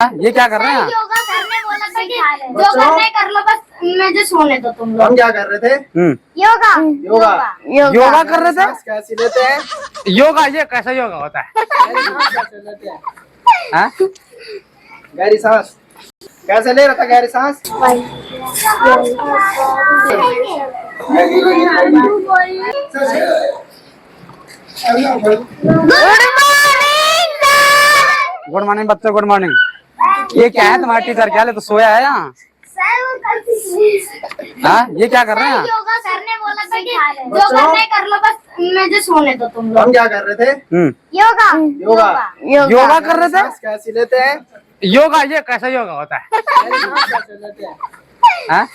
ये क्या कर रहे हैं? योगा करने बोला था कि जो करना है कर लो, बस मुझे सोने दो तुम लोग। हम क्या कर रहे थे? योगा योगा योगा कर रहे थे। सांस कैसे लेते हैं? योगा ये कैसा योगा होता है? कैसे लेते हैं? हाँ? गहरी सांस कैसे ले रहा था? गहरी सांस गुड मॉर्निंग बच्चों, गुड मॉर्निंग। ये क्या है तुम्हारा टीचर? क्या ले तो सोया है यहाँ? हाँ, ये क्या कर रहे हैं? योगा करने बोला था कि जो करना है कर लो, बस मुझे सोने दो तुम लोग। हम क्या कर रहे थे? योगा योगा कर रहे थे। सांस कैसे लेते हैं? योगा ये कैसा योगा होता है? गहरी सांस कैसे लेते हैं? हाँ?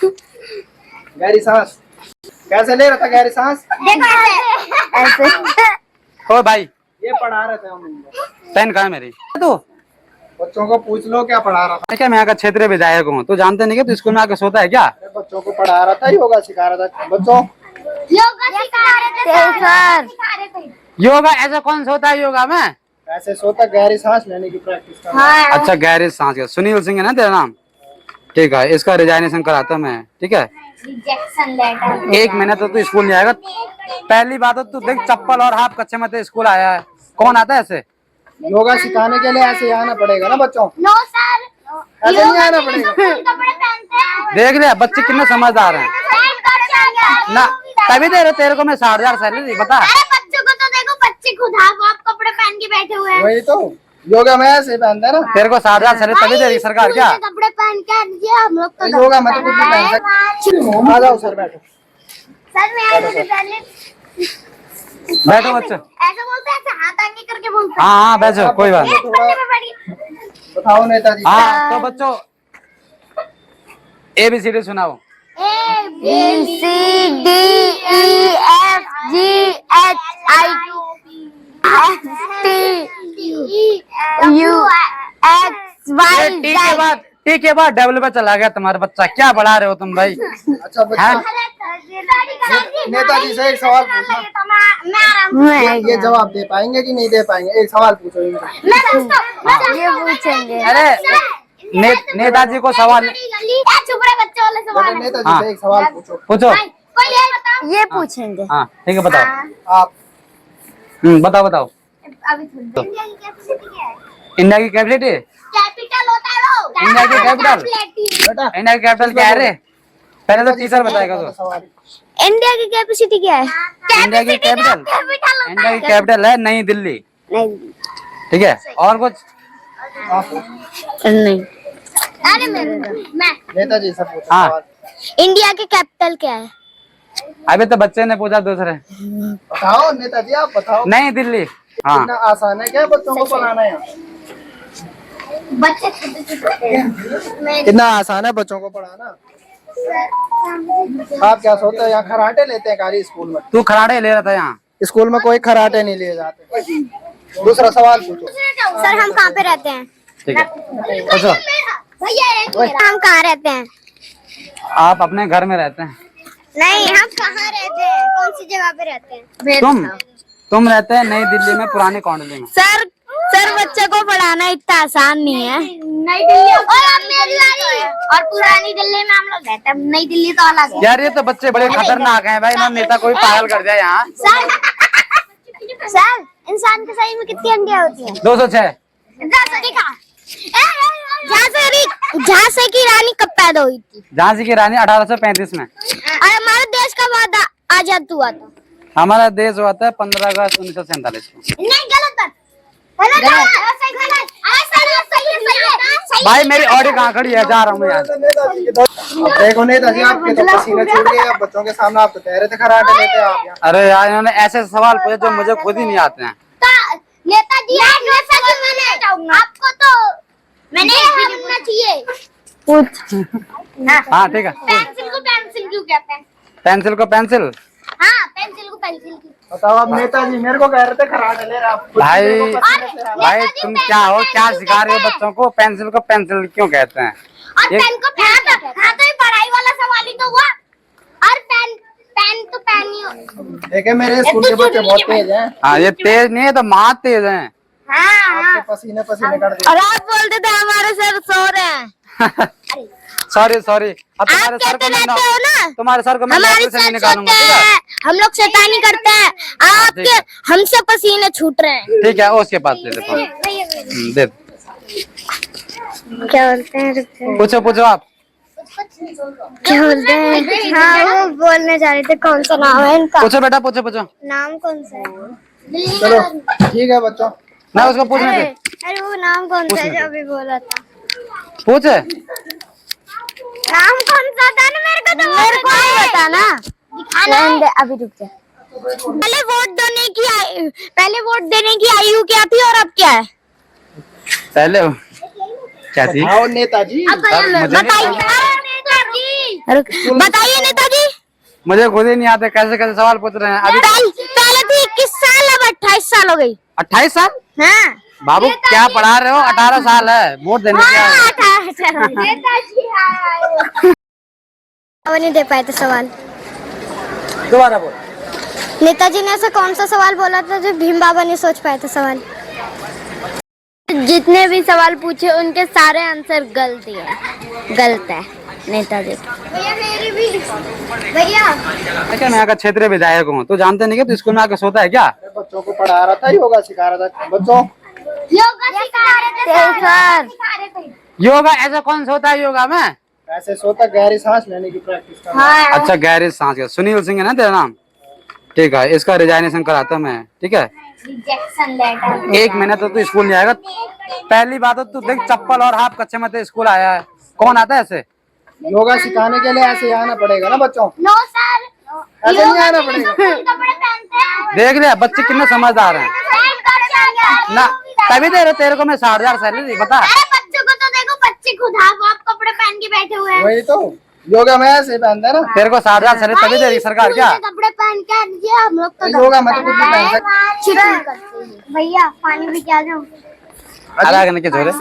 गहरी सांस कैसे ले रहा था? गहरी सांस ओ भाई, ये पढ़ा रहे थे हम इनको। पेन कहाँ है मेरी? तू बच्चों को पूछ लो क्या पढ़ा रहा था। क्या मैं यहाँ का क्षेत्रीय विधायक हूँ, तू जानते नहीं कि तू स्कूल में आके सोता है क्या? बच्चों को पढ़ा रहा था, योगा सिखा रहा था बच्चों। योगा सिखा रहे थे। योगा ऐसा कौन सा होता है योगा में? ऐसे सोता गहरी सांस लेने की प्रैक्टिस करना। अच्छा, गहरी सांस का। सुनील सिंह है ना तेरा नाम? ठीक है, इसका रिजाइनेशन कराता मैं। ठीक है, रिजेक्शन लेटर। 1 महीना तो तू स्कूल नहीं आएगा। पहली बात तो तू देख, चप्पल और हाफ कच्चे में स्कूल आया है। कौन आता है ऐसे? योगा सिखाने के लिए ऐसे ही आना पड़ेगा ना बच्चों। नो सर, ऐसे नहीं आना पड़ेगा। कपड़े पहनते हैं। देख ले बच्चे कितने समझदार हैं ना। तभी तेरे को मैं 60,000 सैलरी बता। अरे बच्चों को तो देखो, बच्चे खुद हाफ कपड़े पहन के बैठे हुए हैं। वही तो योगा में ऐसे पहनते हैं ना। तेरे को 60,000 सैलरी तभी दे रही सरकार क्या? कपड़े पहन के ये हम लोग तो योगा में तो कुछ नहीं पहन सकते। आ जाओ सर, बैठो। सर मैं ऐसे पहले बैठो बच्चों। ऐसा बोलते हैं, ऐसे हाथ आगे करके बोलते हैं। हाँ हाँ बैठो, कोई बात नहीं। एक पन्ने पे बैठिए। बताओ नेताजी। हाँ तो बच्चों, ABCD सुनाओ। A B C D E F G H I F T U X Y Z। T के बाद डबल पे चला गया तुम्हारा बच्चा। क्या पढ़ा रहे हो तुम भाई? अच्छा बच्चों, नेताजी से एक सवाल पूछो। ये जवाब दे पाएंगे कि नहीं दे पाएंगे? एक सवाल पूछो इनसे। ये पूछेंगे। अरे नेताजी को सवाल चुप रहे, बच्चे वाले सवाल है। नेताजी से एक सवाल पूछो। पूछो। कोई ये बताओ। ये पूछेंगे। हाँ ठीक है, बताओ। आप बताओ बताओ। अभी इंडिया की कैपेसिटी क्या है? इंडिया की कैपिटल? कैपिटल होता है वो। इंडिया की कैपिटल? बेटा इंडिया की कैपिटल क्या है रे? पहले तो टीचर बताएगा तो। सवाल इंडिया की कैपेसिटी क्या है? इंडिया की कैपिटल? इंडिया की कैपिटल है नई दिल्ली। ठीक है, और कुछ नहीं। अरे मैं नेताजी से पूछो हाँ। सवाल। इंडिया की कैपिटल क्या है? अभी तो बच्चे ने पूछा दूसरे। बताओ नेताजी, आप बताओ। नई दिल्ली। हाँ, इतना आसान है क्या बच्चों को पढ़ाना है? बच्चे छोटे कितना आसान है बच्चों को पढ़ाना। आप क्या सोचते हो यहाँ खराटे लेते हैं कारी स्कूल में? तू खराड़े ले रहा था यहाँ? स्कूल में कोई खराटे नहीं लिए जाते। दूसरा सवाल पूछो। सर हम कहाँ पे रहते हैं? ठीक है, पूछो। भैया हम कहाँ रहते हैं? आप अपने घर में रहते हैं? नहीं, हम कहाँ रहते हैं? कौन सी जगह पे रहते हैं? तुम रहते हैं नई दिल्ली में, पुरानी कौंडली में। सर बच्चे को पढ़ाना इतना आसान नहीं है। नई दिल्ली और पुरानी दिल्ली में हम लोग रहते हैं। नई दिल्ली तो अलग है। यार ये तो बच्चे बड़े खतरनाक हैं भाई। इन्होंने नेता कोई पागल कर दिया यहाँ। सर इंसान के शरीर में कितनी हड्डियाँ होती हैं? 206। झांसी की रानी कब पैदा हुई थी? झांसी की रानी 1835 में। और हमारे देश कब आजाद हुआ था? हमारा देश हुआ था 15 अगस्त 1947 को। नहीं, गलत बात। भाई मेरी ऑडी कहाँ खड़ी है? जा रहा हूँ यार। देखो नेताजी, आपके तो पसीने छूट गए। अब बच्चों के सामने आप तो कह रहे थे खराटे लेते हैं आप यहाँ। अरे यार, इन्होंने ऐसे सवाल पूछे जो मुझे खुद ही नहीं आते हैं। नेताजी आपको तो मैंने पूछना चाहिए। हाँ ठीक है। पेंसिल को पेंसिल क्यों कहते हैं? पेंसिल को पेंसिल? हाँ, पेंसिल को पेंसिल क्यों? बताओ। अब नेताजी मेरे को कह रहे थे खराटे ले रहे आप। भाई तुम क्या हो, क्या सिखा रहे हो बच्चों को? पेंसिल को पेंसिल क्यों कहते हैं? और पेन को पेन तो ये पढ़ाई वाला सवाल ही तो हुआ। और पेन तो पेन ही हो। देखे मेरे स्कूल के बच्चे बहुत तेज हैं। हाँ, ये तेज नहीं है तो माँ तेज है। आपके पसीने पसीने कर दिए। और आप बोलते थे हमारे सर सो रहे हैं। सॉरी सॉरी, अब आप कहते रहते हो ना, तुम्हारे सर को मैं हमारे नौकरी से नहीं सर निकालूंगा, सोते ठीक है? हैं, हम लोग शैतानी करते हैं, आपके हमसे पसीने छूट रहे हैं। ठीक है, उसके पास दे दे फोन। दे। क्या बोलते हैं? पूछो पूछो आप। क्या बोलते हैं? हाँ, वो बोलने जा रहे थे कौन सा नाम है इनका। पूछो बेटा, पूछो पूछो। नाम कौन सा है? चलो ठीक है बच्चों। ना उसको पूछने दे। अरे वो नाम कौन सा है जो अभी बोला था? पूछ। नाम कौन सा था ना, मेरे को नहीं पता ना। दिखाना अभी रुक जा। पहले वोट देने की आयु क्या थी और अब क्या है? पहले क्या थी? आओ नेताजी। बताइए नेताजी। मुझे खुद ही नहीं आते, कैसे कैसे सवाल पूछ रहे हैं अभी। पहले थी 21 साल, अब 28 साल हो गई। 28 साल? हाँ बाबू क्या पढ़ा रहे हो? 18 साल है, वोट देने के आए। वो नहीं दे पाए थे सवाल। दोबारा बोल। नेताजी ने ऐसा कौन सा सवाल बोला था जो भीम बाबा नहीं सोच पाए थे सवाल? जितने भी सवाल पूछे उनके सारे आंसर गलत ही है, गलत है नेताजी। भैया मेरी भी भैया। मैं यहाँ का क्षेत्रीय विधायक हूँ, तू जानते नहीं कि तू स्कूल में आके सोता है क्या? बच्चों को पढ़ा रहा था, योगा सिखा रहा था बच्चों। योगा सिखा रहे थे सर। योगा ऐसा कौन सा होता है योगा में? ऐसे सोता गहरी सांस लेने की प्रैक्टिस कर। हाँ। अच्छा, गहरी सांस का। सुनील सिंह है ना तेरा नाम? ठीक है, इसका रिजाइनेशन कराता मैं, ठीक है? Rejection letter. 1 महीना तो तू स्कूल नहीं आएगा। पहली बात तो तू देख, चप्पल और हाफ कच्चे में स्कूल आया है। कौन आता है ऐसे? योगा सिखाने के लिए ऐसे आना पड़ेगा ना बच्चों। नो सर, ऐसे नहीं आना पड़ेगा। कपड़े पहनते हैं। देख ले बच्चे कितने समझदार हैं ना, तभी दे रहे तेरे को मैं 60,000 सैलरी बता। अरे बच्चों को तो देखो, बच्चे खुद हाफ कपड़े पहन के बैठे हुए हैं। वही तो योगा में ऐसे पहनता है ना। तेरे को 60,000 सैलरी तभी दे रही सरकार क्या? कपड़े पहन के दिए हम लोग तो योगा में तो कुछ नहीं पहन सकते। भैया पानी भी क्या दो? अलग नहीं के छोरे।